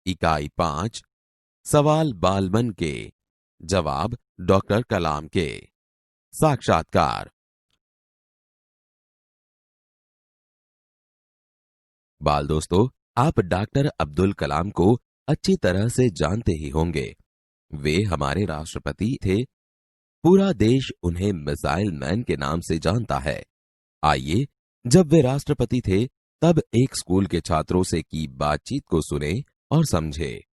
इकाई 5 सवाल बालमन के जवाब डॉक्टर कलाम के। साक्षात्कार। बाल दोस्तों, आप डॉक्टर अब्दुल कलाम को अच्छी तरह से जानते ही होंगे। वे हमारे राष्ट्रपति थे। पूरा देश उन्हें मिसाइल मैन के नाम से जानता है। आइए, जब वे राष्ट्रपति थे तब एक स्कूल के छात्रों से की बातचीत को सुने और समझे।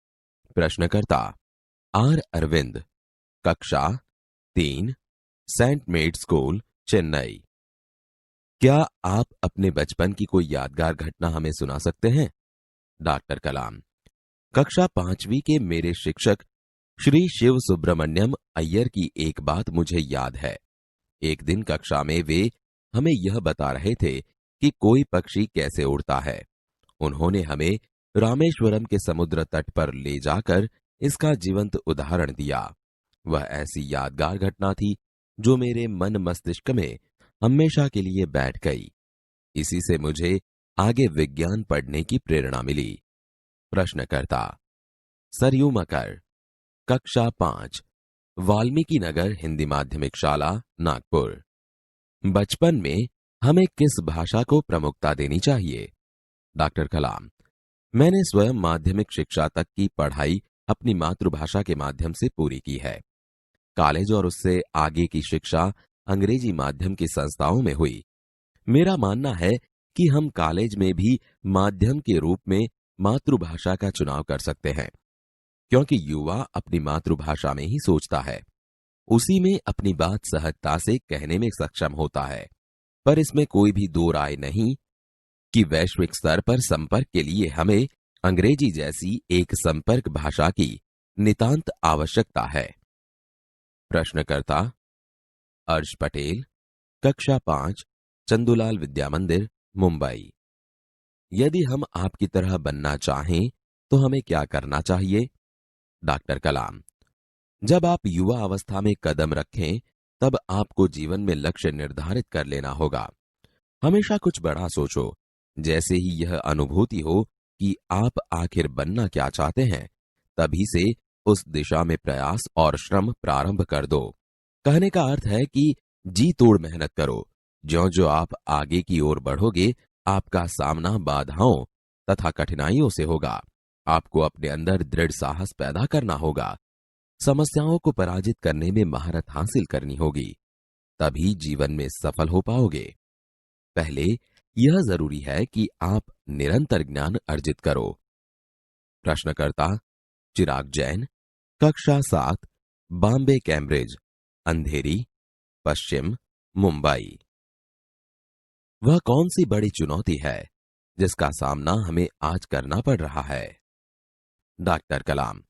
प्रश्नकर्ता आर अरविंद, कक्षा 3, सेंट मेड स्कूल, चेन्नई। क्या आप अपने बचपन की कोई यादगार घटना हमें सुना सकते हैं? डॉक्टर कलाम, कक्षा 5वीं के मेरे शिक्षक श्री शिव सुब्रमण्यम अय्यर की एक बात मुझे याद है। एक दिन कक्षा में वे हमें यह बता रहे थे कि कोई पक्षी कैसे उड़ता है। उन्होंने हमें रामेश्वरम के समुद्र तट पर ले जाकर इसका जीवंत उदाहरण दिया। वह ऐसी यादगार घटना थी जो मेरे मन मस्तिष्क में हमेशा के लिए बैठ गई। इसी से मुझे आगे विज्ञान पढ़ने की प्रेरणा मिली। प्रश्नकर्ता सरयू मकर, कक्षा 5, वाल्मीकि नगर हिंदी माध्यमिक शाला, नागपुर। बचपन में हमें किस भाषा को प्रमुखता देनी चाहिए? डॉक्टर कलाम, मैंने स्वयं माध्यमिक शिक्षा तक की पढ़ाई अपनी मातृभाषा के माध्यम से पूरी की है। कॉलेज और उससे आगे की शिक्षा अंग्रेजी माध्यम की संस्थाओं में हुई। मेरा मानना है कि हम कॉलेज में भी माध्यम के रूप में मातृभाषा का चुनाव कर सकते हैं, क्योंकि युवा अपनी मातृभाषा में ही सोचता है, उसी में अपनी बात सहजता से कहने में सक्षम होता है। पर इसमें कोई भी दो राय नहीं कि वैश्विक स्तर पर संपर्क के लिए हमें अंग्रेजी जैसी एक संपर्क भाषा की नितांत आवश्यकता है। प्रश्नकर्ता अर्श पटेल, कक्षा 5, चंदूलाल विद्या मंदिर, मुंबई। यदि हम आपकी तरह बनना चाहें तो हमें क्या करना चाहिए? डॉक्टर कलाम, जब आप युवा अवस्था में कदम रखें तब आपको जीवन में लक्ष्य निर्धारित कर लेना होगा। हमेशा कुछ बड़ा सोचो। जैसे ही यह अनुभूति हो कि आप आखिर बनना क्या चाहते हैं, तभी से उस दिशा में प्रयास और श्रम प्रारंभ कर दो। कहने का अर्थ है कि जी तोड़ मेहनत करो। ज्यों-ज्यों आप आगे की ओर बढ़ोगे, आपका सामना बाधाओं तथा कठिनाइयों से होगा। आपको अपने अंदर दृढ़ साहस पैदा करना होगा। समस्याओं को पराजित करने में महारत हासिल करनी होगी, तभी जीवन में सफल हो पाओगे। पहले यह जरूरी है कि आप निरंतर ज्ञान अर्जित करो। प्रश्नकर्ता चिराग जैन, कक्षा 7, बॉम्बे कैम्ब्रिज, अंधेरी, पश्चिम, मुंबई। वह कौन सी बड़ी चुनौती है जिसका सामना हमें आज करना पड़ रहा है? डॉक्टर कलाम,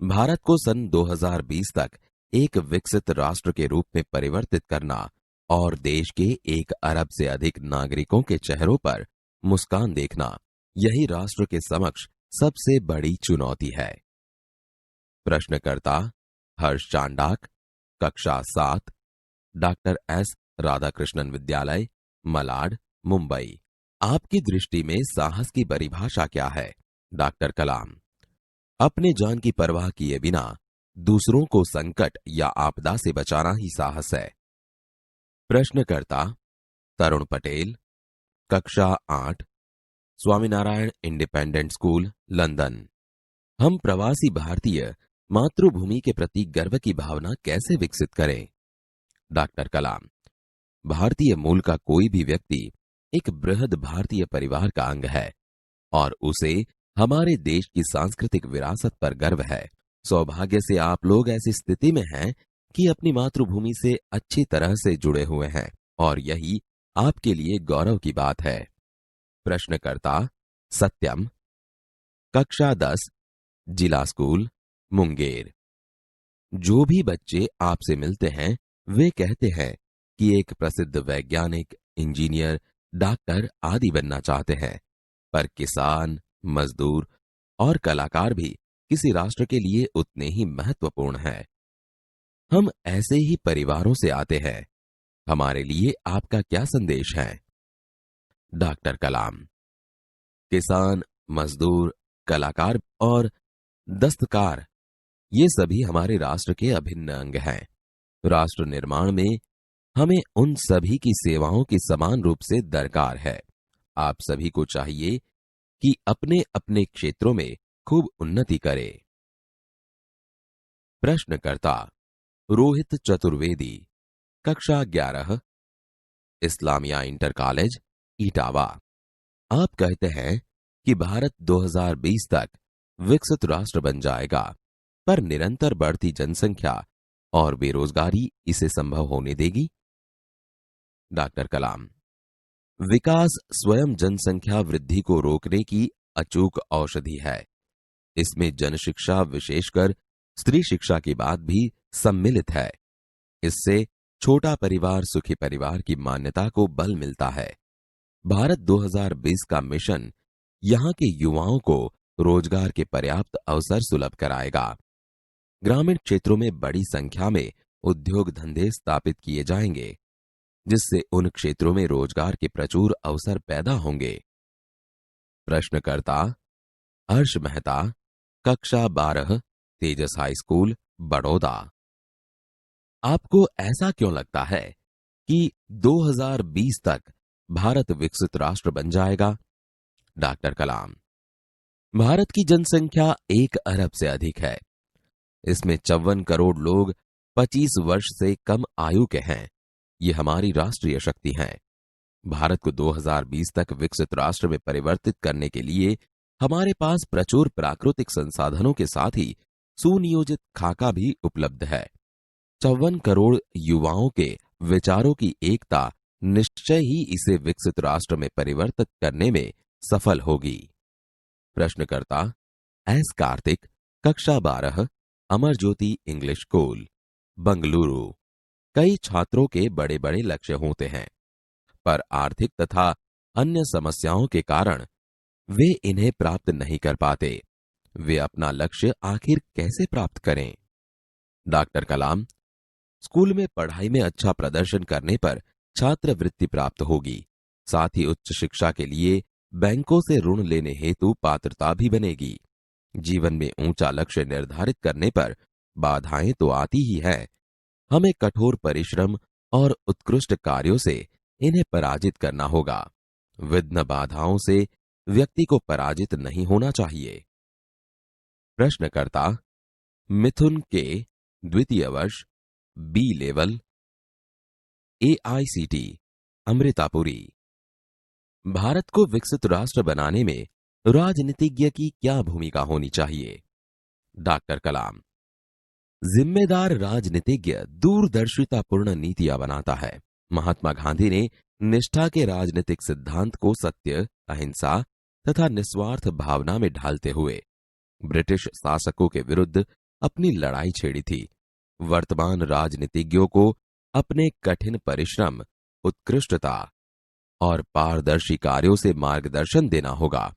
भारत को सन 2020 तक एक विकसित राष्ट्र के रूप में परिवर्तित करना और देश के 1 अरब से अधिक नागरिकों के चेहरों पर मुस्कान देखना, यही राष्ट्र के समक्ष सबसे बड़ी चुनौती है। प्रश्नकर्ता हर्ष चांडाक, कक्षा 7, डॉक्टर एस राधाकृष्णन विद्यालय, मलाड, मुंबई। आपकी दृष्टि में साहस की परिभाषा क्या है? डॉक्टर कलाम, अपने जान की परवाह किए बिना दूसरों को संकट या आपदा से बचाना ही साहस है। प्रश्नकर्ता तरुण पटेल, कक्षा 8, स्वामीनारायण इंडिपेंडेंट स्कूल, लंदन। हम प्रवासी भारतीय मातृभूमि के प्रति गर्व की भावना कैसे विकसित करें? डॉक्टर कलाम, भारतीय मूल का कोई भी व्यक्ति एक बृहद भारतीय परिवार का अंग है और उसे हमारे देश की सांस्कृतिक विरासत पर गर्व है। सौभाग्य से आप लोग ऐसी स्थिति में हैं कि अपनी मातृभूमि से अच्छी तरह से जुड़े हुए हैं और यही आपके लिए गौरव की बात है। प्रश्नकर्ता सत्यम, कक्षा 10, जिला स्कूल, मुंगेर। जो भी बच्चे आपसे मिलते हैं वे कहते हैं कि एक प्रसिद्ध वैज्ञानिक, इंजीनियर, डॉक्टर आदि बनना चाहते हैं, पर किसान, मजदूर और कलाकार भी किसी राष्ट्र के लिए उतने ही महत्वपूर्ण हैं। हम ऐसे ही परिवारों से आते हैं। हमारे लिए आपका क्या संदेश है? डॉक्टर कलाम, किसान, मजदूर, कलाकार और दस्तकार, ये सभी हमारे राष्ट्र के अभिन्न अंग हैं। राष्ट्र निर्माण में हमें उन सभी की सेवाओं की समान रूप से दरकार है। आप सभी को चाहिए कि अपने अपने क्षेत्रों में खूब उन्नति करें। प्रश्नकर्ता रोहित चतुर्वेदी, कक्षा 11, इस्लामिया इंटर कॉलेज, इटावा। आप कहते हैं कि भारत 2020 तक विकसित राष्ट्र बन जाएगा, पर निरंतर बढ़ती जनसंख्या और बेरोजगारी इसे संभव होने देगी? डॉक्टर कलाम, विकास स्वयं जनसंख्या वृद्धि को रोकने की अचूक औषधि है। इसमें जनशिक्षा, विशेषकर स्त्री शिक्षा की बात भी सम्मिलित है। इससे छोटा परिवार सुखी परिवार की मान्यता को बल मिलता है। भारत 2020 का मिशन यहां के युवाओं को रोजगार के पर्याप्त अवसर सुलभ कराएगा। ग्रामीण क्षेत्रों में बड़ी संख्या में उद्योग धंधे स्थापित किए जाएंगे, जिससे उन क्षेत्रों में रोजगार के प्रचुर अवसर पैदा होंगे। प्रश्नकर्ता हर्ष मेहता, कक्षा 12, तेजस हाई स्कूल, बड़ौदा। आपको ऐसा क्यों लगता है कि 2020 तक भारत विकसित राष्ट्र बन जाएगा? डॉक्टर कलाम, भारत की जनसंख्या 1 अरब से अधिक है। इसमें 54 करोड़ लोग 25 वर्ष से कम आयु के हैं। ये हमारी राष्ट्रीय शक्ति है। भारत को 2020 तक विकसित राष्ट्र में परिवर्तित करने के लिए हमारे पास प्रचुर प्राकृतिक संसाधनों के साथ ही सुनियोजित खाका भी उपलब्ध है। 54 करोड़ युवाओं के विचारों की एकता निश्चय ही इसे विकसित राष्ट्र में परिवर्तित करने में सफल होगी। प्रश्नकर्ता एस कार्तिक, कक्षा 12, अमर ज्योति इंग्लिश स्कूल, बंगलुरु। कई छात्रों के बड़े बड़े लक्ष्य होते हैं, पर आर्थिक तथा अन्य समस्याओं के कारण वे इन्हें प्राप्त नहीं कर पाते। वे अपना लक्ष्य आखिर कैसे प्राप्त करें? डॉक्टर कलाम, स्कूल में पढ़ाई में अच्छा प्रदर्शन करने पर छात्रवृत्ति प्राप्त होगी। साथ ही उच्च शिक्षा के लिए बैंकों से ऋण लेने हेतु पात्रता भी बनेगी। जीवन में ऊंचा लक्ष्य निर्धारित करने पर बाधाएं तो आती ही हैं। हमें कठोर परिश्रम और उत्कृष्ट कार्यों से इन्हें पराजित करना होगा। विघ्न बाधाओं से व्यक्ति को पराजित नहीं होना चाहिए। प्रश्नकर्ता मिथुन के, द्वितीय वर्ष, बी लेवल, AICT, अमृतापुरी। भारत को विकसित राष्ट्र बनाने में राजनीतिज्ञ की क्या भूमिका होनी चाहिए? डॉक्टर कलाम, जिम्मेदार राजनीतिज्ञ दूरदर्शितापूर्ण नीतियां बनाता है। महात्मा गांधी ने निष्ठा के राजनीतिक सिद्धांत को सत्य, अहिंसा तथा निस्वार्थ भावना में ढालते हुए ब्रिटिश शासकों के विरुद्ध अपनी लड़ाई छेड़ी थी। वर्तमान राजनीतिज्ञों को अपने कठिन परिश्रम, उत्कृष्टता और पारदर्शी कार्यों से मार्गदर्शन देना होगा।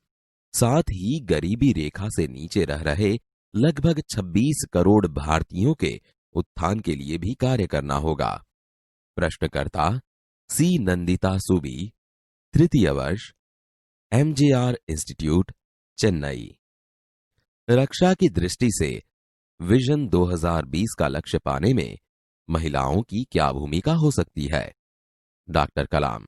साथ ही गरीबी रेखा से नीचे रह रहे लगभग 26 करोड़ भारतीयों के उत्थान के लिए भी कार्य करना होगा। प्रश्नकर्ता सी नंदिता सुबी, तृतीय वर्ष, MJR इंस्टीट्यूट, चेन्नई। रक्षा की दृष्टि से विजन 2020 का लक्ष्य पाने में महिलाओं की क्या भूमिका हो सकती है? डॉक्टर कलाम,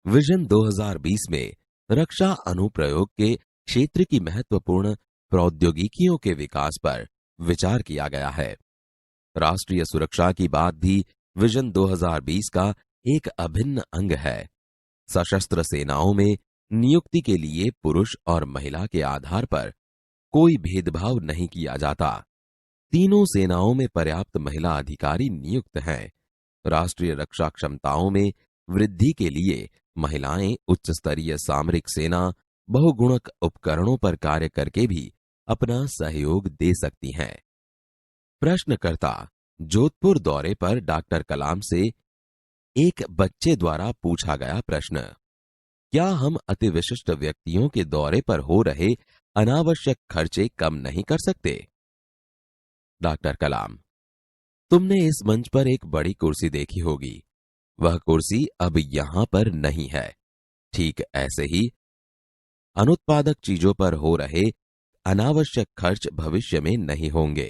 विजन 2020 में रक्षा अनुप्रयोग के क्षेत्र की महत्वपूर्ण प्रौद्योगिकियों के विकास पर विचार किया गया है। राष्ट्रीय सुरक्षा की बात भी विजन 2020 का एक अभिन्न अंग है। सशस्त्र सेनाओं में नियुक्ति के लिए पुरुष और महिला के आधार पर कोई भेदभाव नहीं किया जाता। तीनों सेनाओं में पर्याप्त महिला अधिकारी नियुक्त हैं। राष्ट्रीय रक्षा क्षमताओं में वृद्धि के लिए महिलाएं उच्च स्तरीय सामरिक सेना बहुगुणक उपकरणों पर कार्य करके भी अपना सहयोग दे सकती हैं। प्रश्नकर्ता जोधपुर दौरे पर डॉक्टर कलाम से एक बच्चे द्वारा पूछा गया प्रश्न, क्या हम अति विशिष्ट व्यक्तियों के दौरे पर हो रहे अनावश्यक खर्चे कम नहीं कर सकते? डॉक्टर कलाम, तुमने इस मंच पर एक बड़ी कुर्सी देखी होगी। वह कुर्सी अब यहां पर नहीं है। ठीक ऐसे ही अनुत्पादक चीजों पर हो रहे अनावश्यक खर्च भविष्य में नहीं होंगे।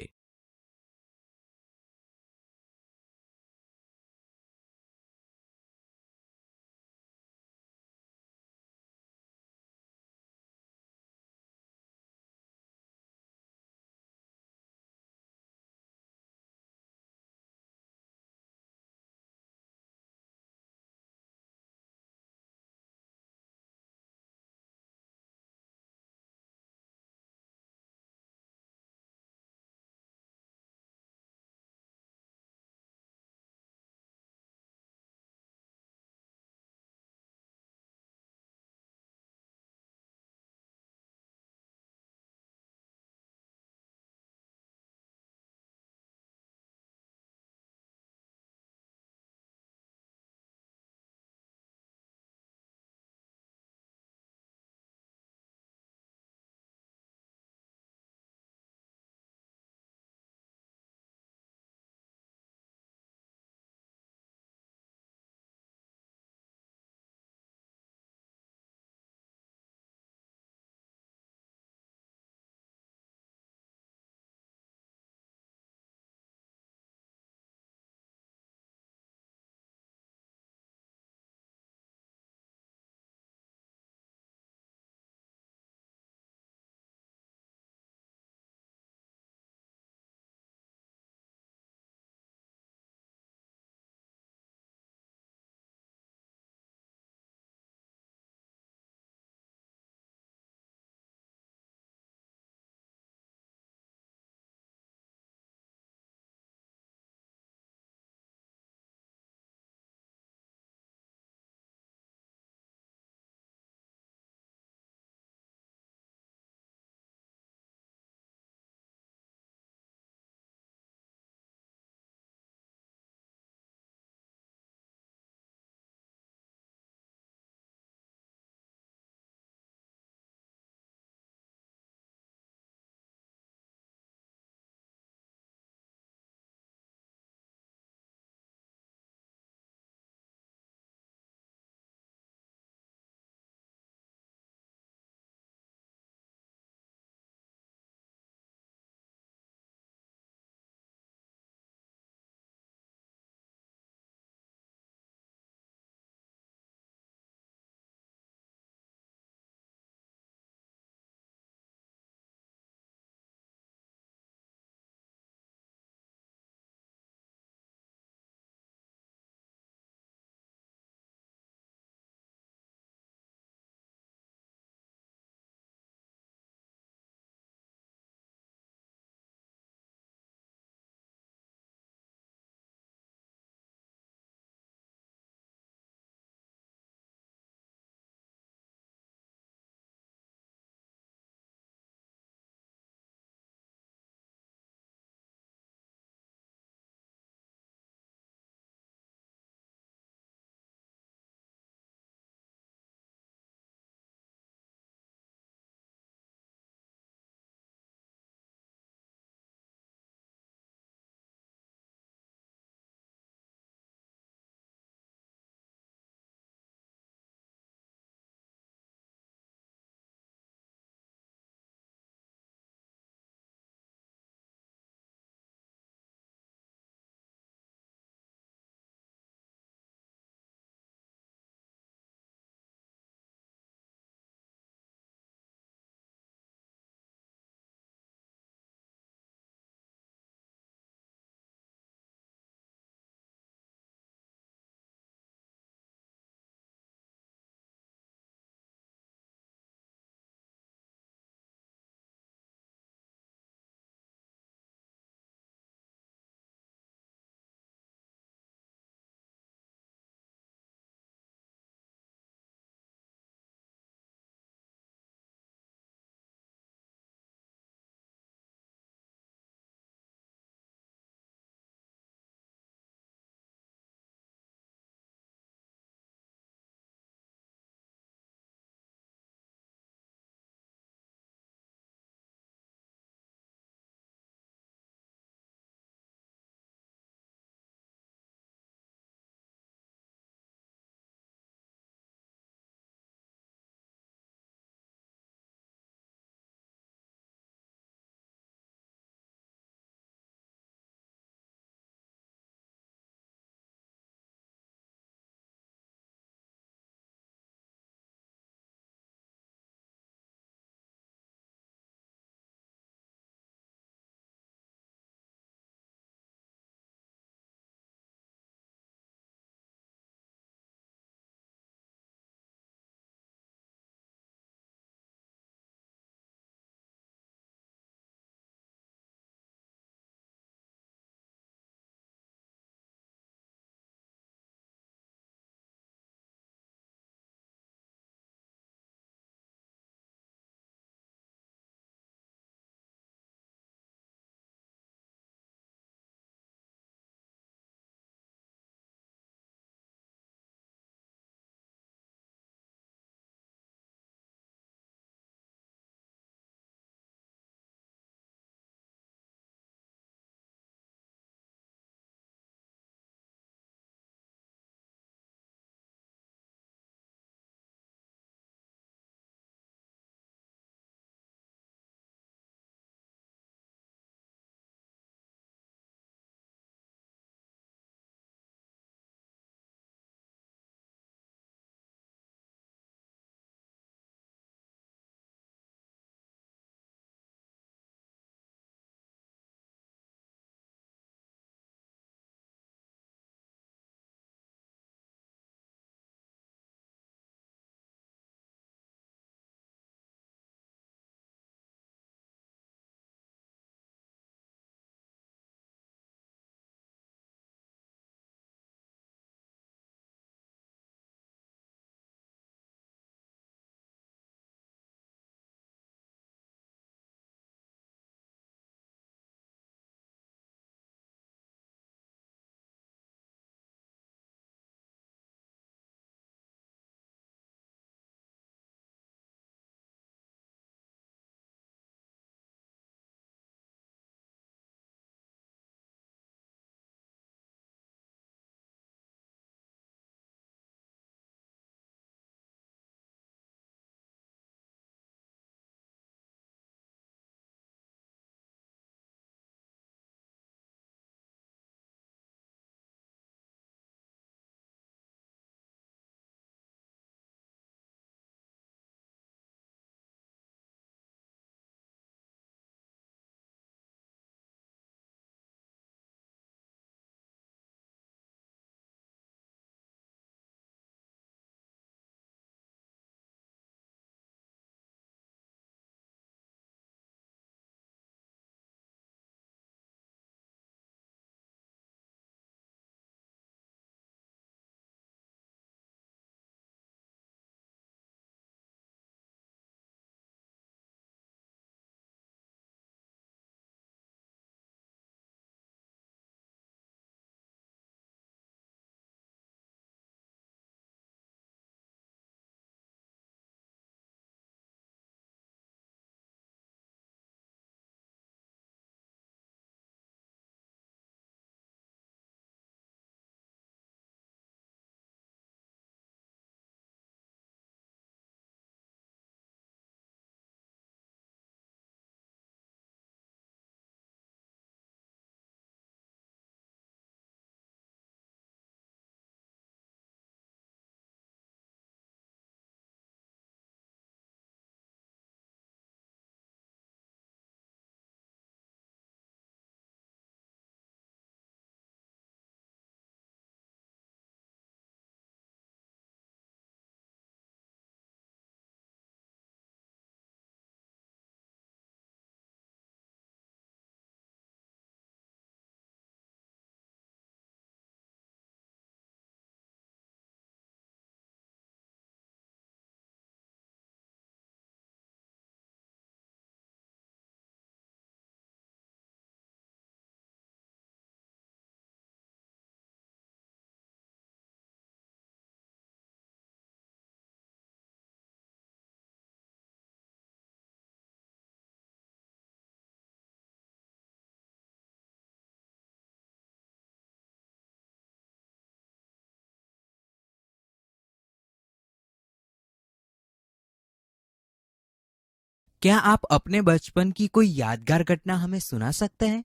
क्या आप अपने बचपन की कोई यादगार घटना हमें सुना सकते हैं?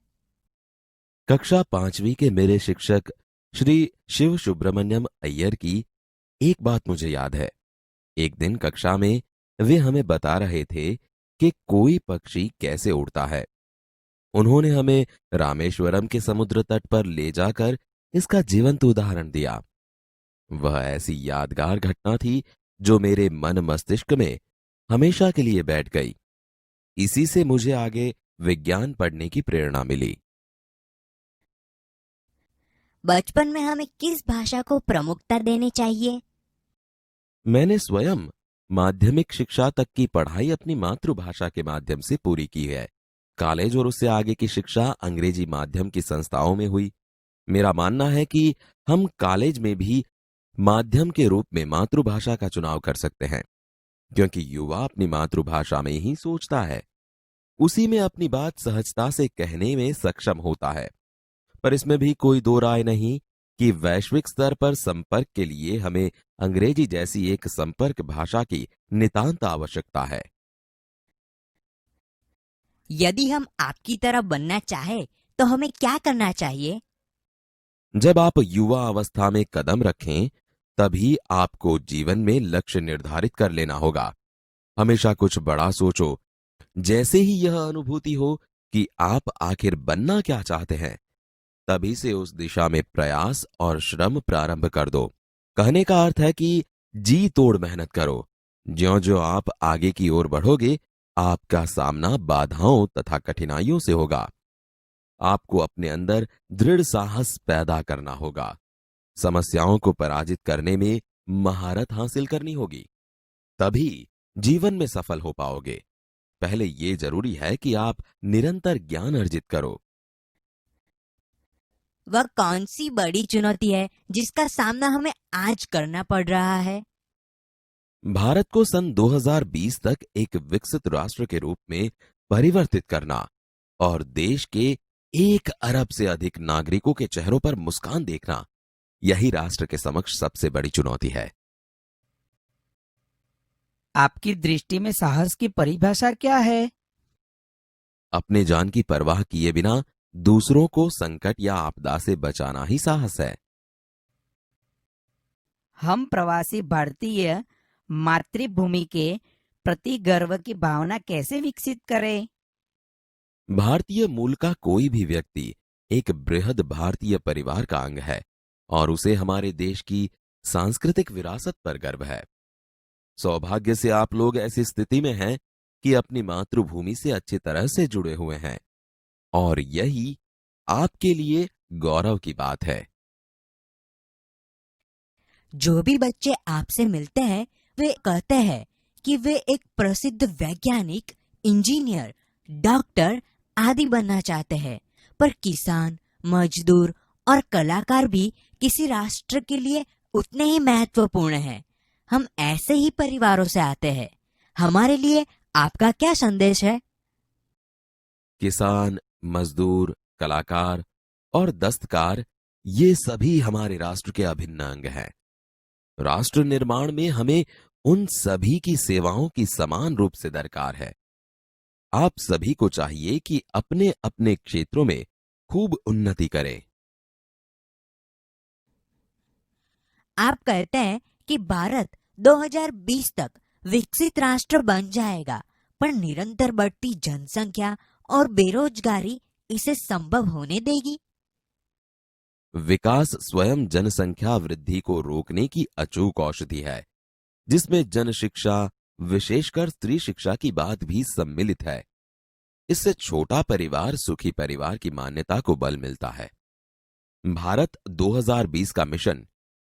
कक्षा 5वीं के मेरे शिक्षक श्री शिव सुब्रमण्यम अय्यर की एक बात मुझे याद है। एक दिन कक्षा में वे हमें बता रहे थे कि कोई पक्षी कैसे उड़ता है। उन्होंने हमें रामेश्वरम के समुद्र तट पर ले जाकर इसका जीवंत उदाहरण दिया। वह ऐसी यादगार घटना थी जो मेरे मन मस्तिष्क में हमेशा के लिए बैठ गई। इसी से मुझे आगे विज्ञान पढ़ने की प्रेरणा मिली। बचपन में हमें किस भाषा को प्रमुखता देनी चाहिए? मैंने स्वयं माध्यमिक शिक्षा तक की पढ़ाई अपनी मातृभाषा के माध्यम से पूरी की है। कॉलेज और उससे आगे की शिक्षा अंग्रेजी माध्यम की संस्थाओं में हुई। मेरा मानना है कि हम कॉलेज में भी माध्यम के रूप में मातृभाषा का चुनाव कर सकते हैं, क्योंकि युवा अपनी मातृभाषा में ही सोचता है, उसी में अपनी बात सहजता से कहने में सक्षम होता है। पर इसमें भी कोई दो राय नहीं कि वैश्विक स्तर पर संपर्क के लिए हमें अंग्रेजी जैसी एक संपर्क भाषा की नितांत आवश्यकता है। यदि हम आपकी तरह बनना चाहे तो हमें क्या करना चाहिए? जब आप युवा अवस्था में कदम रखें, तभी आपको जीवन में लक्ष्य निर्धारित कर लेना होगा। हमेशा कुछ बड़ा सोचो। जैसे ही यह अनुभूति हो कि आप आखिर बनना क्या चाहते हैं, तभी से उस दिशा में प्रयास और श्रम प्रारंभ कर दो। कहने का अर्थ है कि जी तोड़ मेहनत करो। ज्यों-ज्यों आप आगे की ओर बढ़ोगे, आपका सामना बाधाओं तथा कठिनाइयों से होगा। आपको अपने अंदर दृढ़ साहस पैदा करना होगा। समस्याओं को पराजित करने में महारत हासिल करनी होगी। तभी जीवन में सफल हो पाओगे। पहले ये जरूरी है कि आप निरंतर ज्ञान अर्जित करो। वह कौन सी बड़ी चुनौती है जिसका सामना हमें आज करना पड़ रहा है? भारत को सन 2020 तक एक विकसित राष्ट्र के रूप में परिवर्तित करना और देश के 1 अरब से अधिक नागरिकों के चेहरों पर मुस्कान देखना, यही राष्ट्र के समक्ष सबसे बड़ी चुनौती है। आपकी दृष्टि में साहस की परिभाषा क्या है? अपने जान की परवाह किए बिना दूसरों को संकट या आपदा से बचाना ही साहस है। हम प्रवासी भारतीय मातृभूमि के प्रति गर्व की भावना कैसे विकसित करें? भारतीय मूल का कोई भी व्यक्ति एक बृहद भारतीय परिवार का अंग है और उसे हमारे देश की सांस्कृतिक विरासत पर गर्व है। सौभाग्य से आप लोग ऐसी स्थिति में हैं कि अपनी मातृभूमि से अच्छी तरह से जुड़े हुए हैं और यही आपके लिए गौरव की बात है। जो भी बच्चे आपसे मिलते हैं वे कहते हैं कि वे एक प्रसिद्ध वैज्ञानिक, इंजीनियर, डॉक्टर आदि बनना चाहते हैं। पर किसान, मजदूर और कलाकार भी किसी राष्ट्र के लिए उतने ही महत्वपूर्ण हैं। हम ऐसे ही परिवारों से आते हैं। हमारे लिए आपका क्या संदेश है? किसान, मजदूर, कलाकार और दस्तकार, ये सभी हमारे राष्ट्र के अभिन्न अंग हैं। राष्ट्र निर्माण में हमें उन सभी की सेवाओं की समान रूप से दरकार है। आप सभी को चाहिए कि अपने अपने क्षेत्रों में खूब उन्नति करें। आप कहते हैं कि भारत 2020 तक विकसित राष्ट्र बन जाएगा, पर निरंतर बढ़ती जनसंख्या और बेरोजगारी इसे संभव होने देगी? विकास स्वयं जनसंख्या वृद्धि को रोकने की अचूक औषधि है, जिसमें जन शिक्षा, विशेषकर स्त्री शिक्षा की बात भी सम्मिलित है। इससे छोटा परिवार सुखी परिवार की मान्यता को बल मिलता है। भारत 2020 का मिशन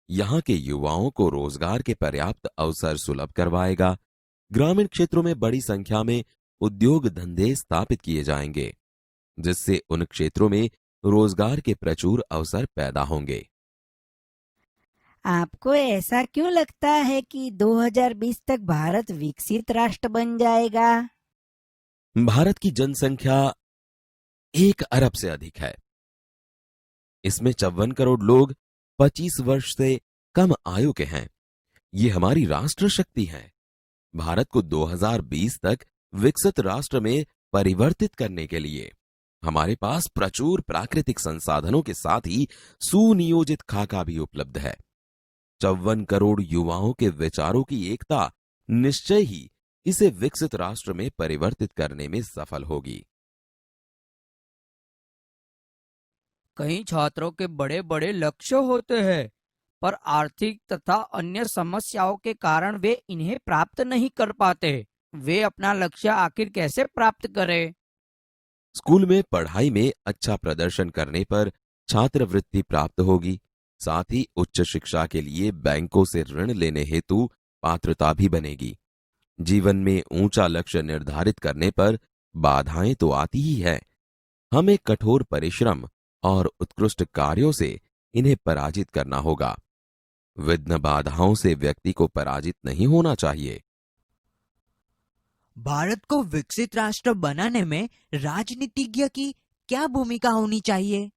यहां के युवाओं को रोजगार के पर्याप्त अवसर सुलभ करवाएगा। ग्रामीण क्षेत्रों में बड़ी संख्या में उद्योग धंधे स्थापित किए जाएंगे, जिससे उन क्षेत्रों में रोजगार के प्रचुर अवसर पैदा होंगे। आपको ऐसा क्यों लगता है कि 2020 तक भारत विकसित राष्ट्र बन जाएगा? भारत की जनसंख्या 1 अरब से अधिक है। इसमें 54 करोड़ लोग 25 वर्ष से कम आयु के हैं। ये हमारी राष्ट्र शक्ति है। भारत को 2020 तक विकसित राष्ट्र में परिवर्तित करने के लिए हमारे पास प्रचुर प्राकृतिक संसाधनों के साथ ही सुनियोजित खाका भी उपलब्ध है। 54 करोड़ युवाओं के विचारों की एकता निश्चय ही इसे विकसित राष्ट्र में परिवर्तित करने में सफल होगी। कई छात्रों के बड़े बड़े लक्ष्य होते हैं, पर आर्थिक तथा अन्य समस्याओं के कारण वे इन्हें प्राप्त नहीं कर पाते। वे अपना लक्ष्य आखिर कैसे प्राप्त करें? स्कूल में पढ़ाई में अच्छा प्रदर्शन करने पर छात्रवृत्ति प्राप्त होगी। साथ ही उच्च शिक्षा के लिए बैंकों से ऋण लेने हेतु पात्रता भी बनेगी। जीवन में ऊंचा लक्ष्य निर्धारित करने पर बाधाएं तो आती ही है। हमें कठोर परिश्रम और उत्कृष्ट कार्यों से इन्हें पराजित करना होगा। विघ्न बाधाओं से व्यक्ति को पराजित नहीं होना चाहिए। भारत को विकसित राष्ट्र बनाने में राजनीतिज्ञ की क्या भूमिका होनी चाहिए?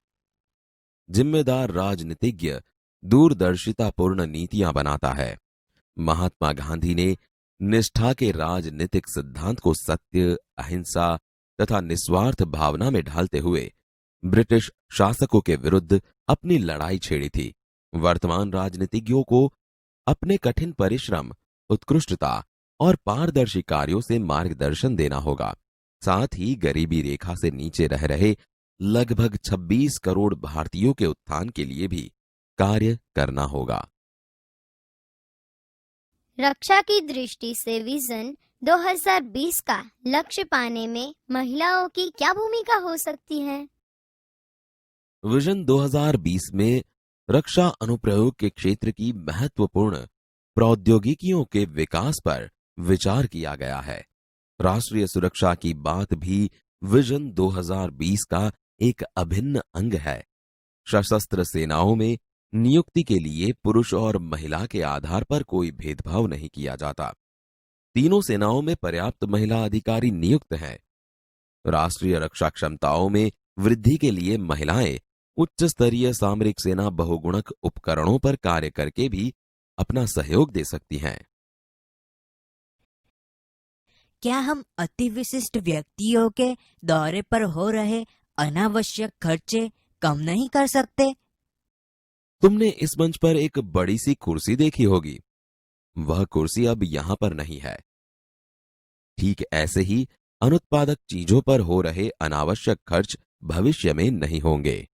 जिम्मेदार राजनीतिज्ञ दूरदर्शितापूर्ण नीतियां बनाता है। महात्मा गांधी ने निष्ठा के राजनीतिक सिद्धांत को सत्य, अहिंसा तथा निस्वार्थ भावना में ढालते हुए ब्रिटिश शासकों के विरुद्ध अपनी लड़ाई छेड़ी थी। वर्तमान राजनीतिज्ञों को अपने कठिन परिश्रम, उत्कृष्टता और पारदर्शी कार्यों से मार्गदर्शन देना होगा। साथ ही गरीबी रेखा से नीचे रह रहे लगभग 26 करोड़ भारतीयों के उत्थान के लिए भी कार्य करना होगा। रक्षा की दृष्टि से विजन 2020 का लक्ष्य पाने में महिलाओं की क्या भूमिका हो सकती है? विजन 2020 में रक्षा अनुप्रयोग के क्षेत्र की महत्वपूर्ण प्रौद्योगिकियों के विकास पर विचार किया गया है। राष्ट्रीय सुरक्षा की बात भी विजन 2020 का एक अभिन्न अंग है। सशस्त्र सेनाओं में नियुक्ति के लिए पुरुष और महिला के आधार पर कोई भेदभाव नहीं किया जाता। तीनों सेनाओं में पर्याप्त महिला अधिकारी नियुक्त हैं। राष्ट्रीय रक्षा क्षमताओं में वृद्धि के लिए महिलाएं उच्च स्तरीय सामरिक सेना बहुगुणक उपकरणों पर कार्य करके भी अपना सहयोग दे सकती हैं। क्या हम अति विशिष्ट व्यक्तियों के दौरे पर हो रहे अनावश्यक खर्चे कम नहीं कर सकते? तुमने इस मंच पर एक बड़ी सी कुर्सी देखी होगी। वह कुर्सी अब यहां पर नहीं है। ठीक ऐसे ही अनुत्पादक चीजों पर हो रहे अनावश्यक खर्च भविष्य में नहीं होंगे।